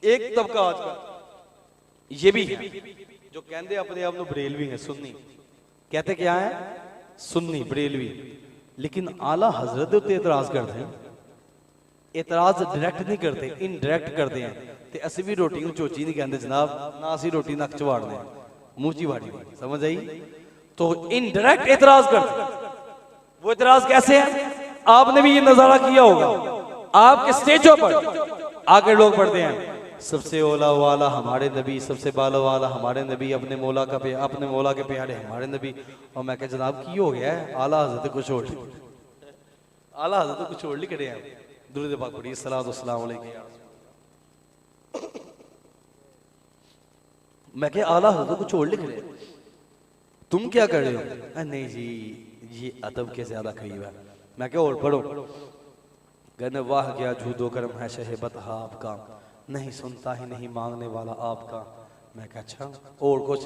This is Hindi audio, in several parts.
एक तबका आज का ये भी है जो कहते अपने आप बरेलवी है, सुन्नी कहते क्या है, सुन्नी बरेलवी, लेकिन आला हजरत उत्ते एतराज करते हैं। एतराज डायरैक्ट नहीं करते, इनडायरैक्ट करते हैं। ते असि भी रोटी को चोची नहीं कहते जनाब, ना असि रोटी नक च वाड़ने मुंह च वाड़ी, समझ आई? तो इनडायरेक्ट एतराज करते। वो एतराज कैसे है? आपने भी ये नजारा किया होगा, आपके स्टेजों पर आकर लोग पढ़ते हैं सबसे ओला वाला हमारे नबी, सबसे बाला वाला हमारे नबी, अपने मौला के प्यारे हमारे नबी। और मैं कह जनाब की हो गया है, आला हज़रत कुछ और, आला हज़रत कुछ और लिख रहे हैं। दुरूद पाक पढ़िए, सलातो सलाम अलैहि। मैं कह आला हज़रत कुछ और लिख रहे हैं, तुम क्या कर रहे हो? नहीं जी ये अदब के ज्यादा करीब है। मैं क्या और पढ़ो, कहने वाह क्या झूदो करम है शहेबत आपका, नहीं सुनता ही नहीं मांगने वाला आपका। मैं क्या अच्छा और कुछ?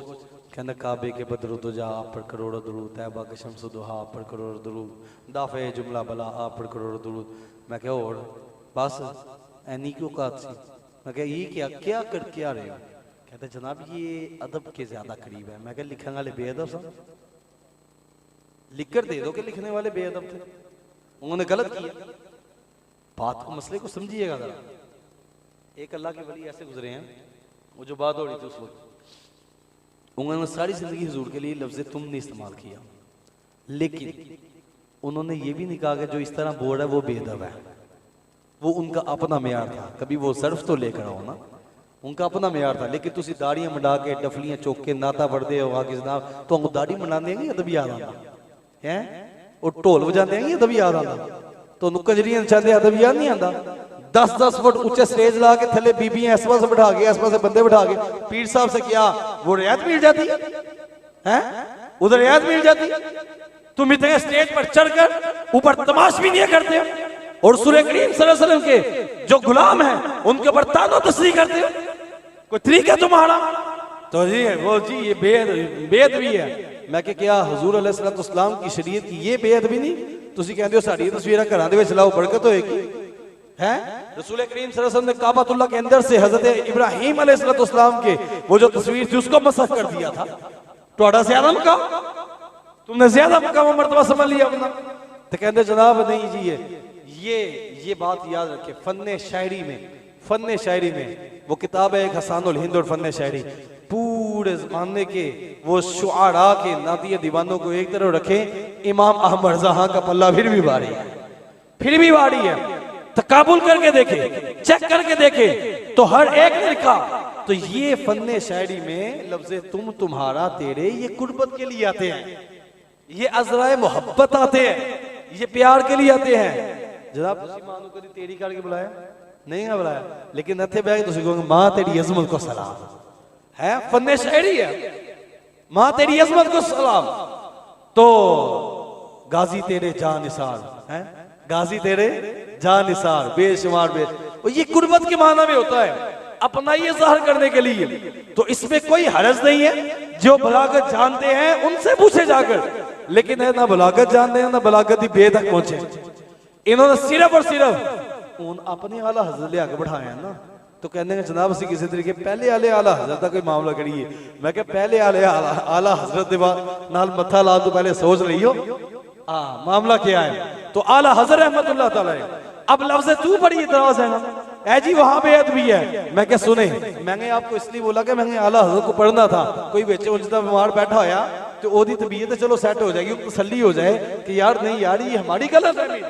कहने काबे के बदरो दुजा आप पर करोड़ों दुरूद, तैबा के शम्स दुहा आप पर करोड़ों दुरूद, दाफे जुमला बला आप पर करोड़ों दुरूद। मैं क्या और बस ऐनी क्यों कात सी? मैं क्या ये क्या कर क्या रहे हो? कहते जनाब ये अदब के ज्यादा करीब है। मैं क्या लिखने वाले बेअदब सा, लिख कर दे दो कि लिखने वाले बेअदब थे, उन्होंने गलत किया। बात को मसले को समझिएगा जरा। एक अल्लाह के वली ऐसे गुजरे हैं, वो जो बात हो रही थी उस वक्त, उन्होंने सारी जिंदगी हुजूर के लिए लफ्ज़ तुम नहीं इस्तेमाल किया, लेकिन उन्होंने ये भी नहीं कहा कि जो इस तरह बोल रहा है वो बेअदब है। वो उनका अपना मेयार था। कभी वो सर्फ तो लेकर आओ ना, उनका अपना मेयार था। लेकिन तुसी दाड़ियां मंडा के डफलियां चौक के नाता पढ़ते हो आगे जनाब, तो हम दाड़ी मंडा देंगे अदब याद आता है, और ढोल बजा देंगे अदब याद आता, तो कंजरियां नचाते अदब याद नहीं आता। 10-10 फुट ऊंचे स्टेज ला के थले बीबियां इस पास बिठा के इस पास बंदे बिठा के पीर साहब से क्या वो रियायत मिल जाती है? उधर रियायत मिल जाती। तुम इतने स्टेज पर चढ़कर ऊपर तमाश भी नहीं करते हो, और सूरह करीम सल्लल्लाहु अलैहि वसल्लम के जो गुलाम हैं उनके ऊपर तानो तस्लीह करते हो। कोई तरीका तुम्हारा? तो जी वो जी ये बेद भी है। मैं क्या हुजूर अलैहिस्सलाम की शरीयत की ये बेद भी नहीं? तुसी कहते हो साड़ी तस्वीर घरां दे विच लाओ बरकत होएगी है। रसूल करीम सल्लल्लाहु अलैहि वसल्लम ने काबतुल्लाह के अंदर से हजरत इब्राहिम अलैहिस्सलाम के वो जो तस्वीर थी उसको मसख कर दिया था। थोड़ा ज्यादा मकाम, तुमने ज्यादा मकाम मर्तबा समझ लिया अपना। तो कहते जनाब नहीं जी ये बात याद रखे। फन्ने शायरी में वो किताब है एक हसानुल हिंद और फन्ने शायरी, पूरे जमाने के वो शुआरा के नादिया दीवानों को एक तरफ रखे, इमाम अहमद रज़ा का पल्ला फिर भी भारी है। तकाबुल करके देखे, चेक करके देखे तो हर एक ने लिखा। तो ये फन्ने शायरी में लफ्ज़े तुम तुम्हारा तेरे ये कुर्बत के लिए आते हैं, ये अज़राए मोहब्बत आते हैं, ये प्यार के लिए आते हैं। जनाब मानो कभी तेरी करके बुलाया नहीं है बुलाया, लेकिन नथे बैग तुम कहोगे माँ तेरी अजमत को सलाम है। फन्ने शायरी है, माँ तेरी अजमत को सलाम। तो गाजी तेरे जान निसार है, गाजी तेरे जान निसार बेशुमार ये कुर्बत के माना में होता है, अपना ये ज़ाहिर करने के लिए। तो इसमें कोई हरज नहीं है। जो बलागत जानते हैं उनसे पूछे जाकर, लेकिन है ना बलागत जानते हैं ना बलागत ही बे तक पहुंचे। इन्होंने सिर्फ और सिर्फ उन अपने आला हजरत ले आके बैठाया ना। तो कहने हैं जनाब असी किसी तरीके पहले आले आला हजरत का कोई मामला करिए। मैं क्या पहले आले आला हजरत नाल मत्था ला तो पहले सोच रही हो मामला क्या है। तो आला हजरत रहमतुल्लाह तआला है। अब लफ्ज़ तू बड़ी इतराज है ना, ऐ जी वहां बेअदबी है। मैं क्या सुने, मैंने आपको इसलिए बोला कि मैंने आला हजरत को पढ़ना था। कोई बेचे उलझता बीमार बैठा होया तो ओदी तबीयत चलो सेट हो जाएगी, तसल्ली हो जाए कि यार नहीं यार ये हमारी गलत है,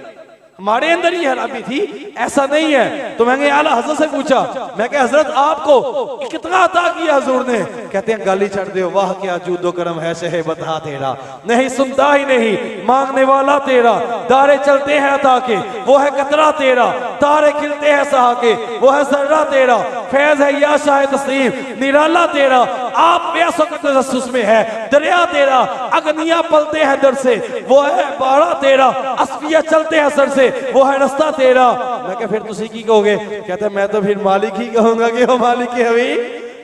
हमारे अंदर ही हरामी थी, ऐसा नहीं है। तो मैंने आला हजरत से पूछा, मैं क्या हजरत आपको कितना अता किया हुजूर ने? कहते हैं गाली चढ़ दे, वाह क्या जूदो करम है शहेबत हा तेरा, नहीं सुनता ही नहीं मांगने वाला तेरा, दारे चलते हैं अता के वो है कतरा तेरा, तारे खिलते हैं सहा के वो है सर्रा तेरा, फैज है या शाह तस्लीम निराला तेरा, आप बेसुस में है दरिया तेरा, अग्निया पलते हैं दर से वो है बाड़ा तेरा, असफिया चलते हैं सर से वो है रास्ता तेरा। मैं क्या फिर तुसी की कहोगे? कहते मैं तो फिर मालिक ही कहूंगा कि वो मालिक है अभी,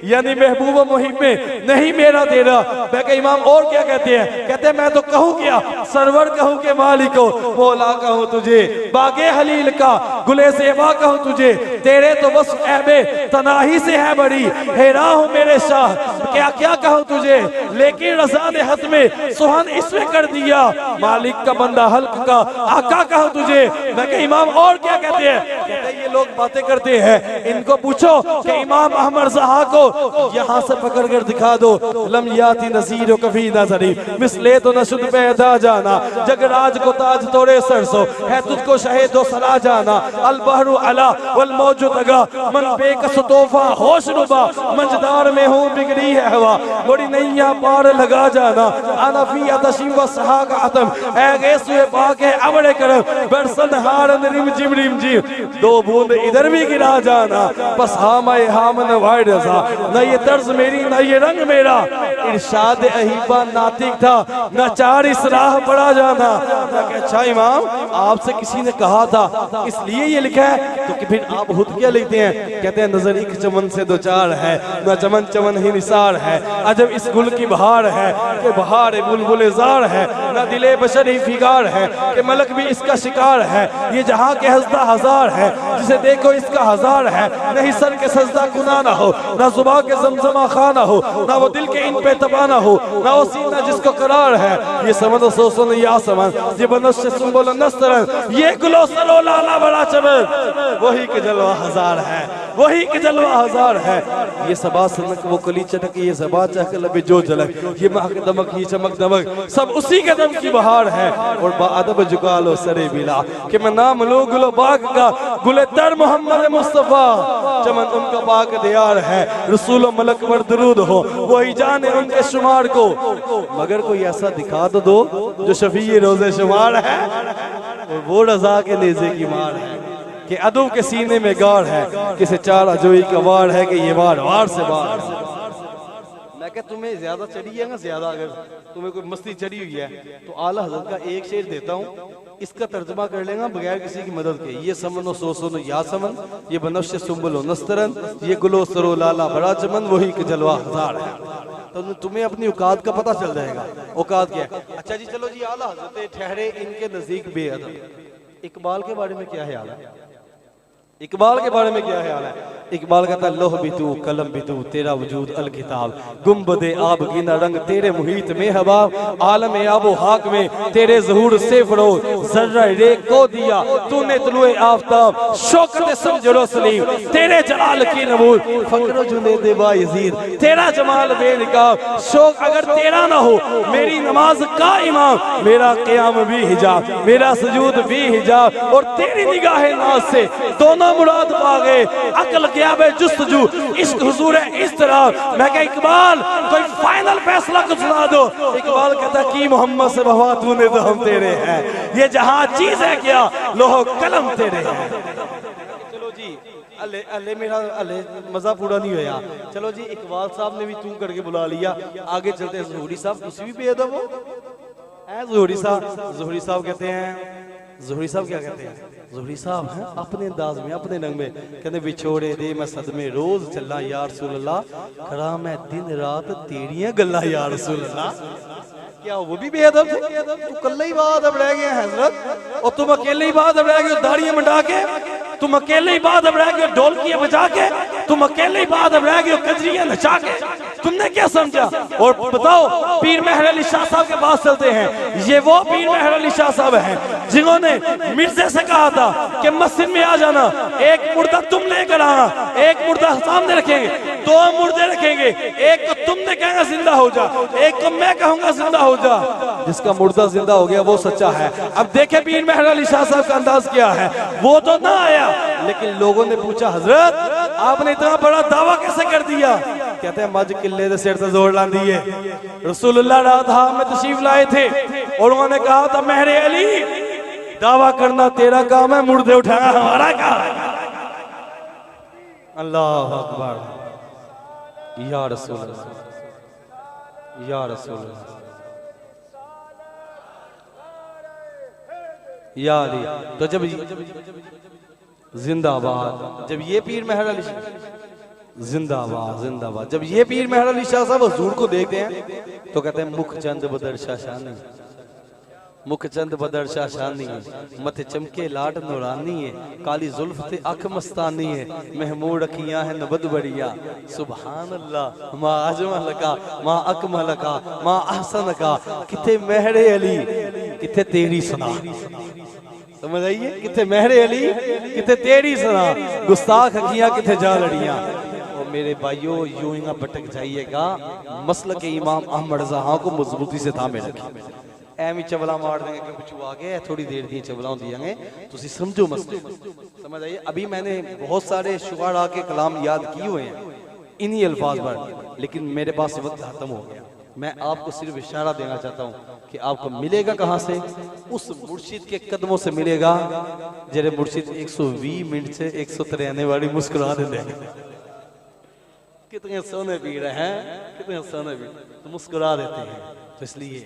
यानी महबूब मुहिब में नहीं मेरा तेरा। मैं क्या इमाम और क्या कहते हैं? कहते हैं मैं तो कहूँ क्या सरवर कहूँ के मालिक हो, मौला कहूँ तुझे बागे हलील का गुले ज़ेबा कहूँ तुझे, तेरे तो बस ऐबे तनाही से है बड़ी, हेरा हूँ मेरे शाह क्या क्या कहूँ तुझे, लेकिन रज़ा ने हद में सुहान इसमें कर दिया, मालिक का बंदा हल्क का आका कहूँ तुझे। मैं कहा इमाम और क्या कहते हैं? कहते हैं ये लोग बातें करते हैं, इनको पूछो कि इमाम अहमद ज़हा को यहाँ से पकड़ कर दिखा दो, लम याती नज़ीर कभी नज़री मिसले तो नशुद पैदा जाना, जगराज को ताज तोड़े सरसों है तुझको शहीद दो सला जाना, अल बहरू अला वल मौजू तगा मन बेकस तोहफा होश रुबा, मंजदार में हूँ बिगड़ी है हवा बड़ी नैया पार लगा जाना, अनफी अतशी व सहा का आतम ऐ गेसुए पाके अबड़े करम बरसन हारन रिम जिम दो बूंद इधर भी गिरा जाना, बस हामाए हामन वाइड रज़ा, न ये तर्ज मेरी न ये रंग मेरा, इरशाद अहीबा नातिक था न चार इस राह पड़ा जाना। अच्छा इमाम आपसे किसी ने कहा था इसलिए ये लिखा है, तो कि फिर आप खुद क्या लिखते हैं? कहते हैं नजर एक चमन से दो चार है, न चमन चमन ही निसार है, अजब इस गुल की बहार है कि बहार बुलबुल जार है, न दिले बशर ही फिगार है कि मलक भी इसका शिकार है, ये जहाँ के हज़दा हजार है जिसे देखो इसका हजार है, नहीं सर के सजदा गुना ना हो, ना जुबा के जमजमा खाना हो, ना वो दिल के इन पे तबाना हो, ना वो सीना जिसको करार है, ये समझ सोसन या समझ ये बनस से सुंबल नस्तरन, ये गुलो सरो लाला बड़ा चमन, वही के जलवा हजार है, वही के जलवा हजार है, ये सबा सनक वो कली चटक, ये सबा चहक लबे जो झलक, ये महक दमक ये चमक दमक सब उसी के दम की बहार है, और बाअदब झुका लो सरे बिला कि मैं नाम लो गुलो बाग का गुले तर मोहम्मद मुस्तफा, चमन उनका पाक दियार है, रसूल व मलक पर दरूद हो वही जाने उनके शुमार को, मगर कोई ऐसा दिखा तो दो जो शफी रोज़े शुमार है, और वो रज़ा के नेज़े की मार है कि अदब के सीने में गार है, किसे चार अजोई का वार है कि ये वार वार से वार। मैं क्या तुम्हें ज्यादा चढ़ी है ना, ज्यादा अगर तुम्हें कोई मस्ती चढ़ी हुई है तो आला हज़रत का एक शेर देता हूँ, इसका तर्जुमा कर लेगा बगैर किसी की मदद के। ये समनो सोसनो या समन, ये बनफ्श सुंबलो नस्तरन, ये गुलो सरो लाला बड़ा चमन, वही के जलवा हजार है। तो तुम्हें अपनी औकात का पता चल जाएगा, औकात क्या है। अच्छा जी चलो जी, आला हज़रत ठहरे इनके नजदीक बेअदब। इकबाल के बारे में क्या ख्याल है? इकबाल के बारे में क्या ख्याल है? इकबाल कहता है लोह भी तू कलम भी तू तेरा वजूद अल किताब, गुम्बदे आब गिना रंग तेरे मुहीत में हवा, आलम आबो हाक में तेरे ज़हूर से फरोज, जर्रा रे को दिया तूने तुलुए आफताब, शौकत समझरो सलीम तेरे जलाल की नमूद, फकरो जुनैद बायज़ीद तेरा जमाल बेनिकाब, शौक अगर तेरा ना हो मेरी नमाज का इमाम, मेरा क़याम भी हिजाब मेरा सुजूद भी हिजाब, और तेरी निगाह नाज से दोनों मुराद पा गए, अकल क्या बे जुस्तजू इश्क हुजूर है इस तरह। मैं कहा इकबाल कोई फाइनल फैसला कुछ सुना दो। इकबाल कहता की मोहम्मद से बवा तूने तो हम तेरे हैं, ये जहां चीज है क्या लोहो कलम तेरे हैं। चलो जी अले अले मेरा अले मजा पूरा नहीं होया। चलो जी इकबाल साहब ने भी तू करके बुला लिया, आगे चलते हैं। ज़ुहरी साहब तुसी भी बेअदब हो है। ज़ुहरी साहब कहते हैं, ज़ुहरी साहब क्या कहते हैं? ज़ुहरी साहब हैं अपने अंदाज में अपने रंग में, कहते विछोड़े दे मैं सदमे रोज चला या रसूल अल्लाह, खड़ा मैं दिन रात तेरियां गल्ला या रसूल अल्लाह। क्या वो भी बेअदब थे? तू कल्ला ही बादब रह गया हजरत, और तुम अकेले ही बादब रह गए दाढ़ियां मंडा के, तुम अकेले ही बादब रह गए ढोलकियां बजा के, तुम अकेले ही बादब रह गए कजरियां नचा के। तुमने क्या समझा? और बताओ पीर मेहर अली शाह साहब के पास चलते हैं। ये वो पीर मेहर अली शाह साहब हैं जिन्होंने मिर्जे से कहा था कि मस्जिद में आ जाना, एक मुर्दा तुम लेकर आना, एक मुर्दा सामने रखेंगे, दो मुर्दे रखेंगे, एक को तुमने कहेंगे जिंदा हो जा, एक को मैं कहूंगा जिंदा हो जा। जिसका मुर्दा जिंदा हो गया वो सच्चा है। अब देखे पीर मेहर अली शाह साहब का अंदाज क्या है। वो तो ना आया, लेकिन लोगों ने पूछा हजरत आपने इतना बड़ा दावा कैसे कर दिया? कहते हैं मज किले सिर से जोर ला दिए। रसूलुल्लाह रात में तशरीफ लाए थे और उन्होंने कहा था मेहर अली दावा करना तेरा काम है, मुर्दे उठाना हमारा काम है। अल्लाह अकबर या रसूल अल्लाह या रसूल अल्लाह या अली। तो जब जिंदाबाद, जब ये पीर मेहर अली जिंदाबाद जिंदाबाद, जब ये पीर मेहर अली शाह साहब हुजूर को देखते हैं तो कहते हैं मुख चंद बदर शाशानी, मुख चंद बदर शाशानी है, मथे चमके लाट नूरानी है, काली जुल्फ ते अख मस्तानी है, महमूद अखियां है नबद बढ़िया। सुभान अल्लाह, मा अजमल का, मा अकमल का, मा अहसन का, किथे मेहरे अली, किथे तेरी सना। समझ आइए, किथे मेहरे अली, किथे तेरी सना, गुस्ताख अखियां किथे जा लड़ियां। और मेरे भाइयों यूं ही ना भटक जाइएगा, मसल के इमाम अहमद रज़ा खां को मजबूती से थामे रखिए। ਐਵੇਂ ਚਵਲਾ ਮਾਰ देंगे कि कुछ आ गया, थोड़ी देर दी चवला होंगे, तुसी समझो मसले। समझ आइए, अभी मैंने बहुत सारे शुआरा के कलाम याद किए हुए हैं इन्हीं अल्फाज पर, लेकिन मेरे पास वक्त खत्म हो गया। मैं आपको सिर्फ इशारा देना चाहता हूँ कि आपको मिलेगा कहाँ से, उस मुर्शिद के कदमों से मिलेगा जेरे मुर्शिद 120 मिनट से 193 वाली मुस्कुरा देते हैं। कितने सोने पी रहे हैं, कितने सोने पी, तो मुस्कुरा देते हैं। तो इसलिए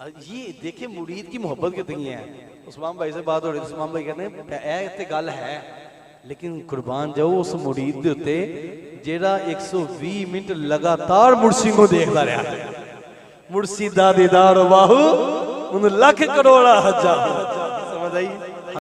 ये देखिए मुरीद की मोहब्बत कितनी है। उस्मान भाई से बात हो रही थी, उस्मान भाई कहते हैं गल है, लेकिन कुर्बान जाओ उस मुरीद दे उत्ते जेड़ा 120 मिनट लगातार मुर्शिद को देखता रहा। मुर्शिद दा दीदार बाहू उन लाख करोड़ा हजार। समझ आई।